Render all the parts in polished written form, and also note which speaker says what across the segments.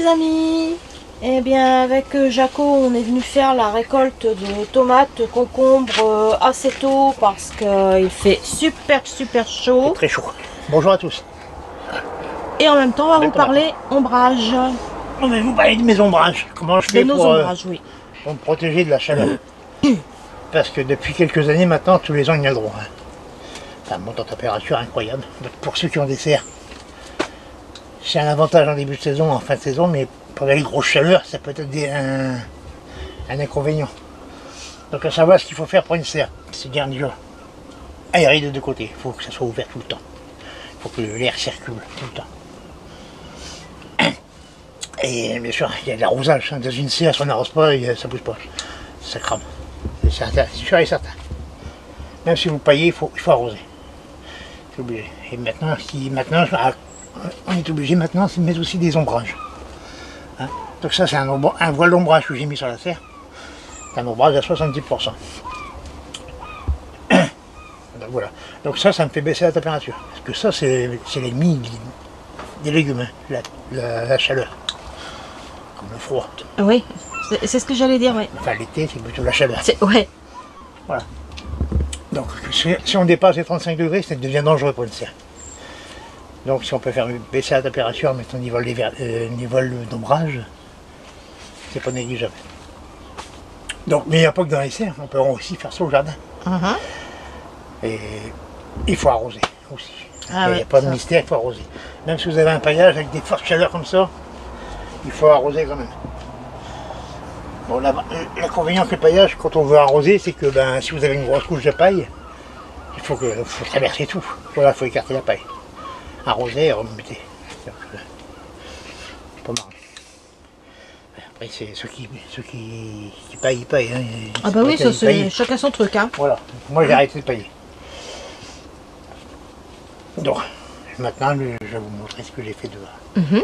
Speaker 1: les amis. Eh bien avec Jaco on est venu faire la récolte de tomates, concombres assez tôt parce qu'il fait super chaud.
Speaker 2: Très chaud. Bonjour à tous.
Speaker 1: Et en même temps on va vous parler ombrage.
Speaker 2: On va vous parler de mes ombrages. Comment je fais
Speaker 1: De nos ombrages, oui.
Speaker 2: pour me protéger de la chaleur. Parce que depuis quelques années maintenant, tous les ans il y a le droit. Ça monte en température incroyable. Donc pour ceux qui ont des serres, c'est un avantage en début de saison, en fin de saison, mais pendant les grosses chaleurs, ça peut être un inconvénient. Donc à savoir ce qu'il faut faire pour une serre, c'est bien déjà aérer des deux côtés. Il faut que ça soit ouvert tout le temps. Il faut que l'air circule tout le temps. Et bien sûr, il y a de l'arrosage. Dans une serre, si on n'arrose pas, ça ne bouge pas. Ça crame. C'est sûr et certain. Même si vous paillez, il faut arroser. C'est obligé. Et maintenant, on est obligé maintenant de mettre aussi des ombrages. Hein? Donc ça, c'est un voile d'ombrage que j'ai mis sur la serre. C'est un ombrage à 70%. Donc voilà. Donc ça me fait baisser la température. Parce que ça, c'est l'ennemi des légumes, hein, la chaleur. Comme le froid.
Speaker 1: Oui, c'est ce que j'allais dire, oui.
Speaker 2: Enfin, l'été, c'est plutôt la chaleur.
Speaker 1: Ouais.
Speaker 2: Voilà. Donc, si on dépasse les 35 degrés, ça devient dangereux pour une serre. Donc, si on peut faire baisser la température en mettant des voiles d'ombrage, c'est pas négligeable. Donc, mais il n'y a pas que dans les serres, on peut aussi faire ça au jardin. Et il faut arroser aussi. Il n'y a pas de mystère, il faut arroser. Même si vous avez un paillage avec des fortes chaleurs comme ça, il faut arroser quand même. Bon, l'inconvénient que le paillage, quand on veut arroser, c'est que si vous avez une grosse couche de paille, il faut traverser tout. Voilà, il faut écarter la paille. Arroser et remonter. C'est pas marrant. Après, c'est ceux qui paillent, ils paillent. Hein.
Speaker 1: Ah bah oui, ça c'est chacun son truc. Hein.
Speaker 2: Voilà, moi j'ai arrêté de pailler. Donc, maintenant, je vais vous montrer ce que j'ai fait dehors.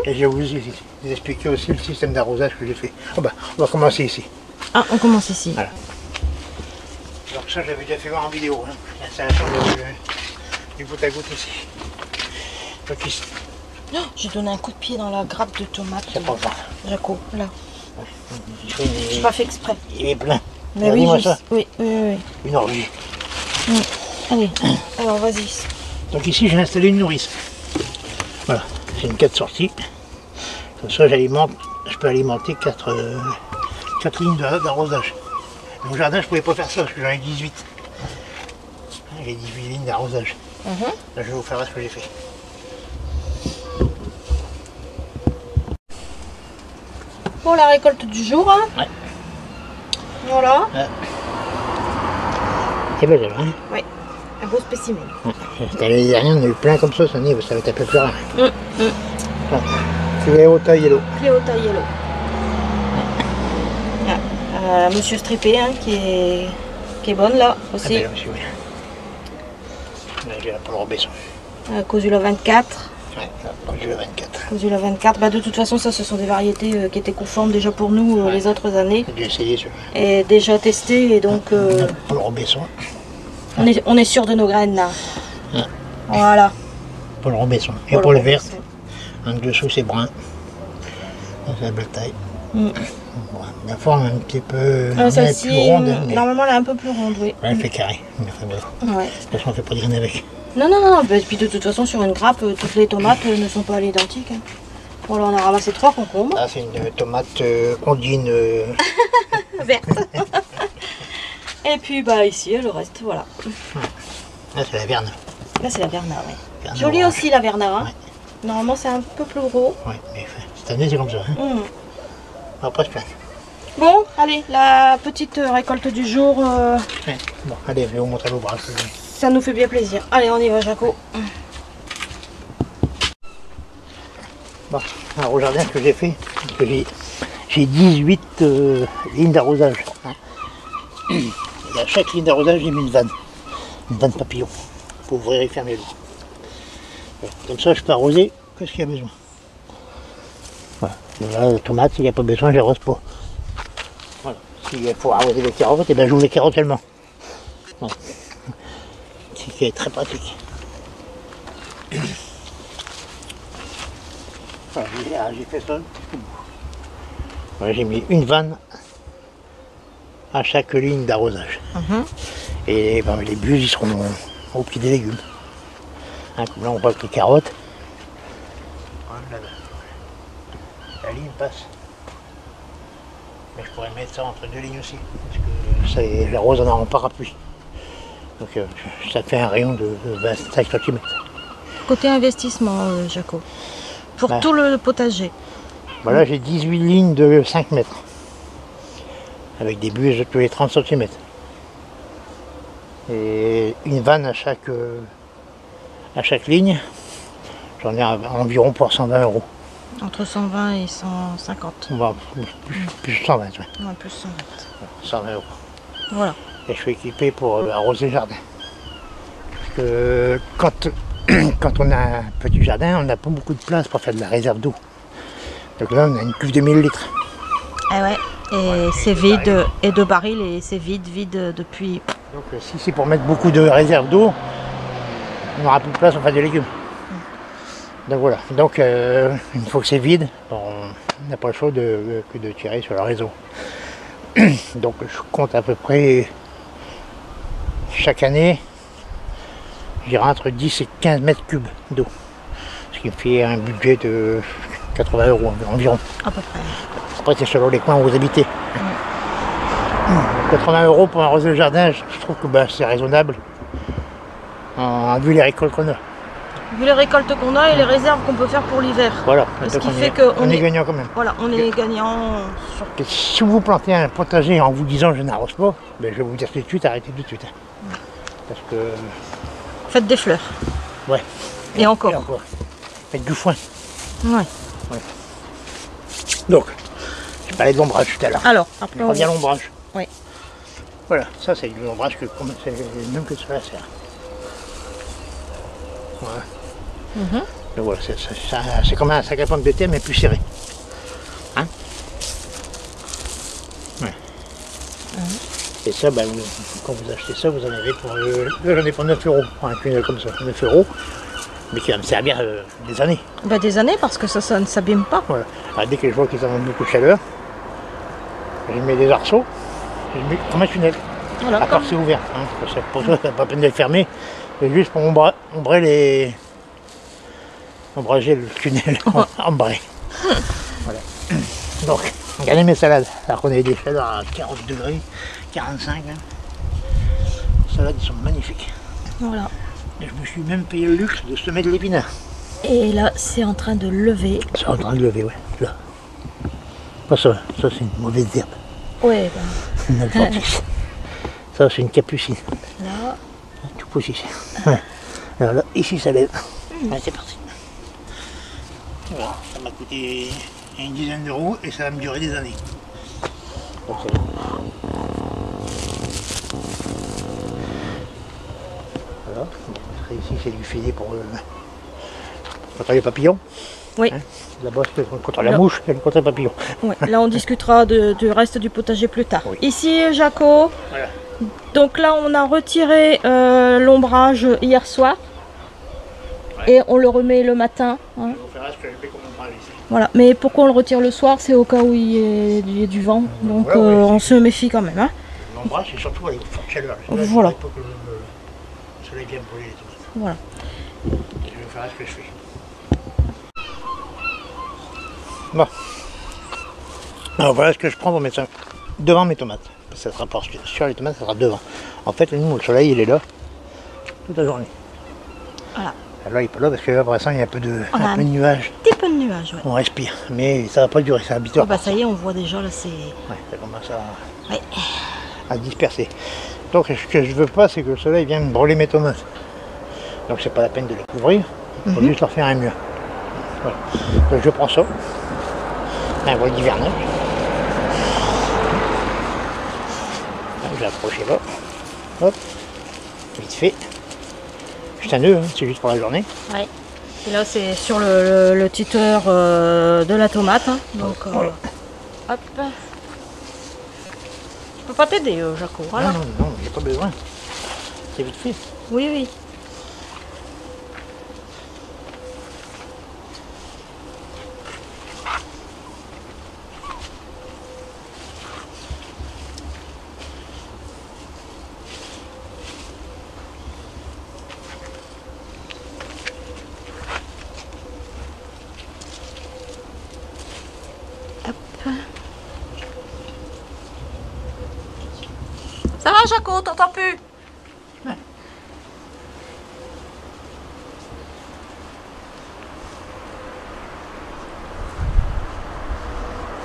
Speaker 2: Et je vais vous expliquer aussi le système d'arrosage que j'ai fait. Oh bah, on va commencer ici.
Speaker 1: Ah, on commence ici.
Speaker 2: Voilà. Donc ça, j'avais déjà fait voir en vidéo. Hein. L'installation du goutte à goutte ici. Donc ici.
Speaker 1: Oh, j'ai donné un coup de pied dans la grappe de tomates.
Speaker 2: C'est pas grave.
Speaker 1: Jaco, là.
Speaker 2: J'ai
Speaker 1: pas fait exprès.
Speaker 2: Il est plein.
Speaker 1: Mais oui,
Speaker 2: ça.
Speaker 1: Oui.
Speaker 2: Une orgie.
Speaker 1: Allez, alors vas-y.
Speaker 2: Donc ici, j'ai installé une nourrice. Voilà, c'est une 4 sorties. Comme ça, je peux alimenter 4 lignes d'arrosage. Au jardin, je ne pouvais pas faire ça parce que j'en ai 18. J'ai 18 lignes d'arrosage. Là, je vais vous faire ce que j'ai fait.
Speaker 1: Bon, la récolte du jour. Hein.
Speaker 2: Ouais.
Speaker 1: Voilà.
Speaker 2: C'est belle, hein.
Speaker 1: Oui, un beau spécimen.
Speaker 2: L'année dernière, on a eu plein comme ça, ça va être un peu plus rare. Cléota Yellow.
Speaker 1: Cléota Yellow. Monsieur Strippé, hein, qui est bonne là aussi.
Speaker 2: Ah ben là aussi, oui. Là, j'ai la Paul Robesson.
Speaker 1: Cosula 24.
Speaker 2: Ouais, Cosula 24.
Speaker 1: Cosula 24. Bah, de toute façon, ça, ce sont des variétés qui étaient conformes déjà pour nous les autres années.
Speaker 2: J'ai dû essayer celui-là.
Speaker 1: Et déjà testé, et donc
Speaker 2: Paul Robesson.
Speaker 1: on est sûr de nos graines là. Voilà.
Speaker 2: Paul Robesson. Et Paul verte. En dessous, c'est brun. C'est la belle taille. La forme un petit peu
Speaker 1: celle-ci,
Speaker 2: plus ronde. Mais
Speaker 1: normalement, elle est un peu plus ronde, oui.
Speaker 2: elle fait carré. Mais enfin, bon.
Speaker 1: Ouais.
Speaker 2: De toute façon, on ne fait pas de graines avec.
Speaker 1: Non. Et puis de toute façon, sur une grappe, toutes les tomates ne sont pas à l'identique. Hein. Bon, là, on a ramassé 3 concombres.
Speaker 2: Là, c'est une tomate ondine.
Speaker 1: Verte. Et puis, bah, ici, le reste, voilà.
Speaker 2: Là, c'est la verne.
Speaker 1: Là, c'est la Verna, oui.
Speaker 2: Verna
Speaker 1: Jolie
Speaker 2: orange.
Speaker 1: aussi, la Verna. Hein.
Speaker 2: Ouais.
Speaker 1: Normalement, c'est un peu plus gros.
Speaker 2: Oui, mais cette année, c'est comme ça. Hein. Après, c'est plein.
Speaker 1: Bon, allez, la petite récolte du jour,
Speaker 2: Ouais. Bon, allez, je vais vous montrer vos bras.
Speaker 1: ça nous fait bien plaisir. Allez, on y va, Jaco.
Speaker 2: Bon, alors au jardin, ce que j'ai fait, c'est que j'ai 18 lignes d'arrosage. Hein. Et à chaque ligne d'arrosage, j'ai mis une vanne papillon, pour ouvrir et fermer l'eau. Voilà. Comme ça, je peux arroser que ce qu'il y a besoin. Voilà. Et là, la tomate, s'il n'y a pas besoin, je n'arrose pas. Voilà. S'il faut arroser les carottes, et ben j'ouvre les carottes seulement. Voilà. Ce qui est très pratique. Voilà, j'ai fait ça. Ouais, j'ai mis une vanne à chaque ligne d'arrosage. Et ben, les buses ils seront au pied des légumes. Hein, comme là on voit que les carottes. Voilà, la ligne passe. Mais je pourrais mettre ça entre deux lignes aussi. Parce que j'arrose en parapluie. Donc ça fait un rayon de 25 cm.
Speaker 1: Côté investissement, Jaco. Pour
Speaker 2: Bah.
Speaker 1: tout le potager.
Speaker 2: Voilà, j'ai 18 lignes de 5 mètres. Avec des buses de tous les 30 cm. Et une vanne à chaque ligne. J'en ai environ pour 120 €.
Speaker 1: Entre 120 et 150.
Speaker 2: Bon, plus 120, ouais.
Speaker 1: Ouais, plus 120.
Speaker 2: 120 €.
Speaker 1: Voilà.
Speaker 2: Et je suis équipé pour arroser le jardin. Parce que quand on a un petit jardin, on n'a pas beaucoup de place pour faire de la réserve d'eau. Donc là, on a une cuve de 1000 litres.
Speaker 1: Ah ouais. Et c'est vide, et de barils, et c'est vide depuis.
Speaker 2: Donc si c'est pour mettre beaucoup de réserve d'eau, on n'aura plus de place pour faire des légumes. Donc voilà. Donc une fois que c'est vide, on n'a pas le choix que de tirer sur le réseau. Donc je compte à peu près chaque année, j'irai entre 10 et 15 mètres cubes d'eau. Ce qui me fait un budget de 80 € environ.
Speaker 1: À peu près.
Speaker 2: Après c'est selon les coins où vous habitez. 80 € pour arroser le jardin, je trouve que c'est raisonnable. Vu les récoltes qu'on a.
Speaker 1: Vu les récoltes qu'on a et les réserves qu'on peut faire pour l'hiver.
Speaker 2: Voilà.
Speaker 1: Ce qui fait qu'on
Speaker 2: est gagnant quand même.
Speaker 1: Voilà, on est gagnant sur.
Speaker 2: Et si vous plantez un potager en vous disant je n'arrose pas, je vais vous dire tout de suite, arrêtez tout de suite. Parce que.
Speaker 1: Faites des fleurs.
Speaker 2: Ouais.
Speaker 1: Et encore.
Speaker 2: Faites du foin.
Speaker 1: Ouais.
Speaker 2: Donc, j'ai parlé de l'ombrage tout à l'heure.
Speaker 1: Alors, après
Speaker 2: on revient à l'ombrage.
Speaker 1: Oui.
Speaker 2: Voilà, ça c'est de l'ombrage que c'est le même que sur la serre. Voilà. Donc voilà, c'est comme un sac à pommes de terre mais plus serré. Hein? Ouais. Et ça, quand vous achetez ça, vous en avez pour. Là j'en ai pour 9 €, un tunnel comme ça, 9 €, mais qui va me servir des années.
Speaker 1: Des années parce que ça ne s'abîme pas.
Speaker 2: Voilà. Alors, dès que je vois qu'ils ont beaucoup de chaleur, je mets des arceaux, je mets comme un tunnel.
Speaker 1: Voilà,
Speaker 2: à part c'est ouvert. Hein. Pour ça, c'est pas peine de le fermer. C'est juste pour ombrager le tunnel ombré. Voilà. Donc, regardez mes salades. Alors qu'on avait des chaleurs à 40 degrés, 45. Hein. Les salades sont magnifiques.
Speaker 1: Voilà.
Speaker 2: Et je me suis même payé le luxe de semer de l'épinard.
Speaker 1: Et là, c'est en train de lever.
Speaker 2: C'est en train de lever, ouais. Là. Pas ça c'est une mauvaise herbe.
Speaker 1: Ouais,
Speaker 2: Une alphonsus. Ça, c'est une capucine.
Speaker 1: Là.
Speaker 2: Tout pousse ici. Ouais. Alors là, ici, ça lève. Allez, c'est parti. Voilà, ça m'a coûté une dizaine d'euros et ça va me durer des années. Donc, voilà. Ici, c'est du filet pour contre les papillons.
Speaker 1: Oui.
Speaker 2: Hein, là-bas, c'est contre la mouche et contre les papillons.
Speaker 1: Ouais. Là, on discutera du reste du potager plus tard.
Speaker 2: Oui.
Speaker 1: Ici, Jaco.
Speaker 2: Voilà.
Speaker 1: Donc là, on a retiré l'ombrage hier soir. Ouais. Et on le remet le matin. Hein. Voilà. Mais pourquoi on le retire le soir? C'est au cas où il y a du vent. Donc ouais, on se méfie quand même. Hein.
Speaker 2: L'ombrage, c'est surtout avec forte chaleur.
Speaker 1: Voilà.
Speaker 2: Il faut que le soleil vienne brûler les tomates.
Speaker 1: Voilà.
Speaker 2: Et je vais faire ce que je fais. Bon. Alors voilà ce que je prends pour mettre ça devant mes tomates. Ça sera pas sur les tomates, ça sera devant. En fait, nous, le soleil, il est là toute la journée.
Speaker 1: Voilà.
Speaker 2: Alors là, il est pas là parce que là, pour l'instant, il y a un peu de nuages.
Speaker 1: Petit peu de nuages, ouais.
Speaker 2: On respire, mais ça va pas durer, ça va habituel.
Speaker 1: Oh, ça y est, on voit déjà là, c'est.
Speaker 2: Ouais, ça commence à disperser. Donc, ce que je veux pas, c'est que le soleil vienne brûler mes tomates. Donc, c'est pas la peine de les couvrir. Il faut juste leur faire un mur. Voilà. Donc, je prends ça. Un voile d'hivernage. Je vais approcher là. Hop. Vite fait. Juste un nœud, hein, c'est juste pour la journée.
Speaker 1: Ouais. Et là, c'est sur le tuteur de la tomate. Hein. Donc, voilà. Hop. Je peux pas t'aider, Jaco. Voilà.
Speaker 2: Non, il n'y a pas besoin. C'est vite fait.
Speaker 1: Oui, oui. Jaco, t'entends plus?
Speaker 2: Ouais.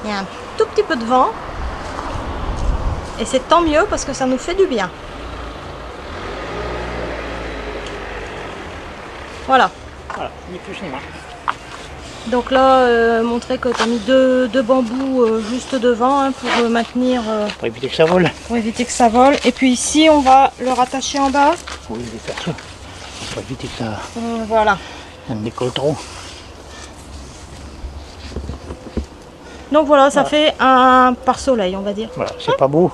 Speaker 1: Il y a un tout petit peu de vent. Et c'est tant mieux parce que ça nous fait du bien. Voilà.
Speaker 2: Voilà, ni plus ni moins.
Speaker 1: Donc là, montrer que tu as mis deux bambous juste devant hein, pour maintenir...
Speaker 2: Pour éviter que ça vole.
Speaker 1: Pour éviter que ça vole. Et puis ici, on va le rattacher en bas.
Speaker 2: Oui, je vais faire ça. Pour éviter que ça
Speaker 1: Voilà.
Speaker 2: me décolle trop.
Speaker 1: Donc voilà, ça fait un pare-soleil, on va dire.
Speaker 2: Voilà, c'est pas beau.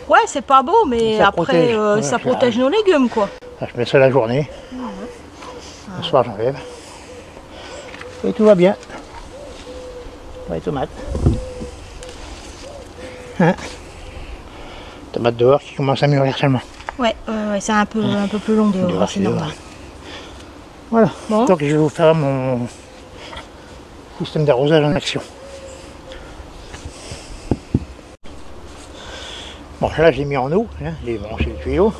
Speaker 1: Ouais, c'est pas beau, mais
Speaker 2: Ça
Speaker 1: après,
Speaker 2: protège. Voilà,
Speaker 1: ça protège nos légumes, quoi.
Speaker 2: Je mets ça la journée. Le soir, j'enlève. Et tout va bien. Ouais, tomates. Hein, tomates dehors qui commencent à mûrir seulement.
Speaker 1: Ouais, c'est un peu plus long dehors, c'est normal.
Speaker 2: Voilà.
Speaker 1: Bon.
Speaker 2: Donc je vais vous faire mon système d'arrosage en action. Bon, là j'ai mis en eau, hein, j'ai branché le tuyau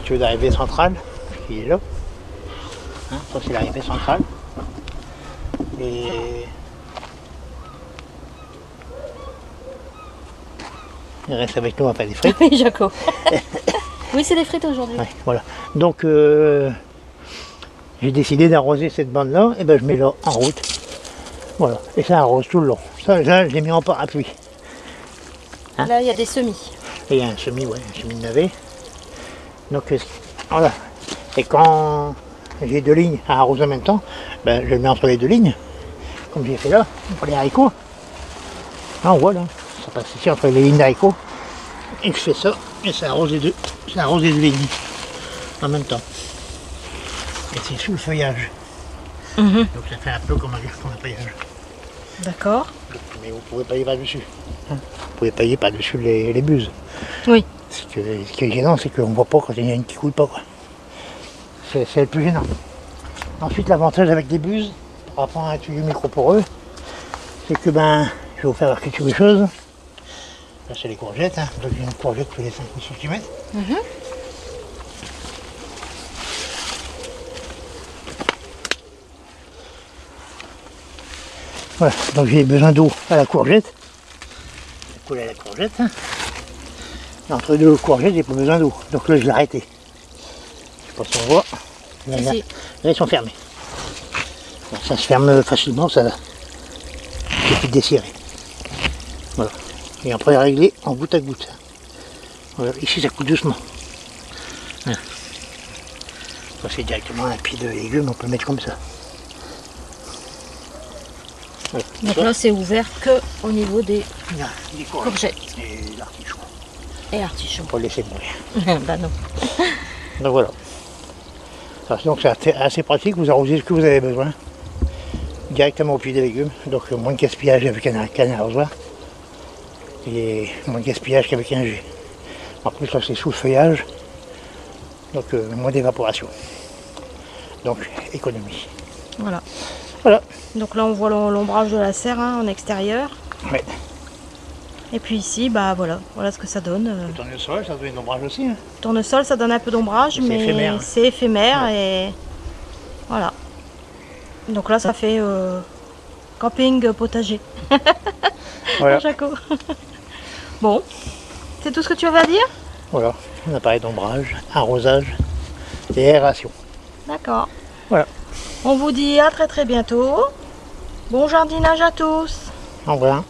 Speaker 2: d'arrivée centrale qui est là. Hein, ça c'est l'arrivée centrale. Et il reste avec nous à faire des frites.
Speaker 1: Oui, Jaco. Oui, c'est des frites aujourd'hui.
Speaker 2: Ouais, voilà. Donc j'ai décidé d'arroser cette bande là, et ben je mets là en route. Voilà. Et ça arrose tout le long. Ça, là, je l'ai mis en parapluie. Hein?
Speaker 1: Là, il y a des semis.
Speaker 2: Et il y a un semis, ouais, un semis de navet. Donc voilà. Et quand j'ai deux lignes à arroser en même temps, ben, je le mets entre les deux lignes, comme j'ai fait là, pour les haricots. Là, on voit là, ça passe ici entre les lignes d'haricots. Et je fais ça, et ça arrose les deux, lignes en même temps. Et c'est sous le feuillage. Donc ça fait un peu comme un feuillage.
Speaker 1: D'accord.
Speaker 2: Mais vous pouvez pailler par-dessus. Hein, vous pouvez pailler par-dessus les buses.
Speaker 1: Oui.
Speaker 2: Ce qui est gênant, c'est qu'on ne voit pas quand il y a une qui coule pas. C'est le plus gênant. Ensuite, l'avantage avec des buses, par rapport à un tuyau micro-poreux, c'est que je vais vous faire voir quelque chose. Là, c'est les courgettes. Hein. Donc, j'ai une courgette tous les 5 cm. Voilà, donc j'ai besoin d'eau à la courgette. Je coule à la courgette. Hein. Entre deux courgettes, j'ai pas besoin d'eau. Donc là, je l'ai arrêté. Je sais pas si on voit. Là, ils sont fermés. Donc, ça se ferme facilement, ça suffit de desserrer. Voilà. Et après, régler en goutte à goutte. Voilà. Ici, ça coule doucement. Hein. Ça, c'est directement un pied de légumes, on peut le mettre comme ça. Voilà.
Speaker 1: Donc là, c'est ouvert que au niveau des courgettes
Speaker 2: et l'artichaut.
Speaker 1: et artichauts.
Speaker 2: Pour laisser mourir.
Speaker 1: Bah non.
Speaker 2: Donc voilà. Donc c'est assez pratique, vous arrosez ce que vous avez besoin. Directement au pied des légumes. Donc moins de gaspillage avec un arrosoir. Et moins de gaspillage qu'avec un jet. En plus là c'est sous le feuillage. Donc moins d'évaporation. Donc économie.
Speaker 1: Voilà.
Speaker 2: Voilà.
Speaker 1: Donc là, on voit l'ombrage de la serre hein, en extérieur.
Speaker 2: Ouais.
Speaker 1: Et puis ici, bah voilà ce que ça donne.
Speaker 2: Le tournesol, ça donne une ombrage aussi. Hein.
Speaker 1: Tournesol, ça donne un peu d'ombrage, mais
Speaker 2: éphémère.
Speaker 1: c'est éphémère et voilà. Donc là, ça fait camping potager.
Speaker 2: Voilà.
Speaker 1: Jaco. Bon, c'est tout ce que tu avais à dire?
Speaker 2: Voilà, un appareil d'ombrage, arrosage et aération.
Speaker 1: D'accord.
Speaker 2: Voilà.
Speaker 1: On vous dit à très bientôt. Bon jardinage à tous.
Speaker 2: Au revoir.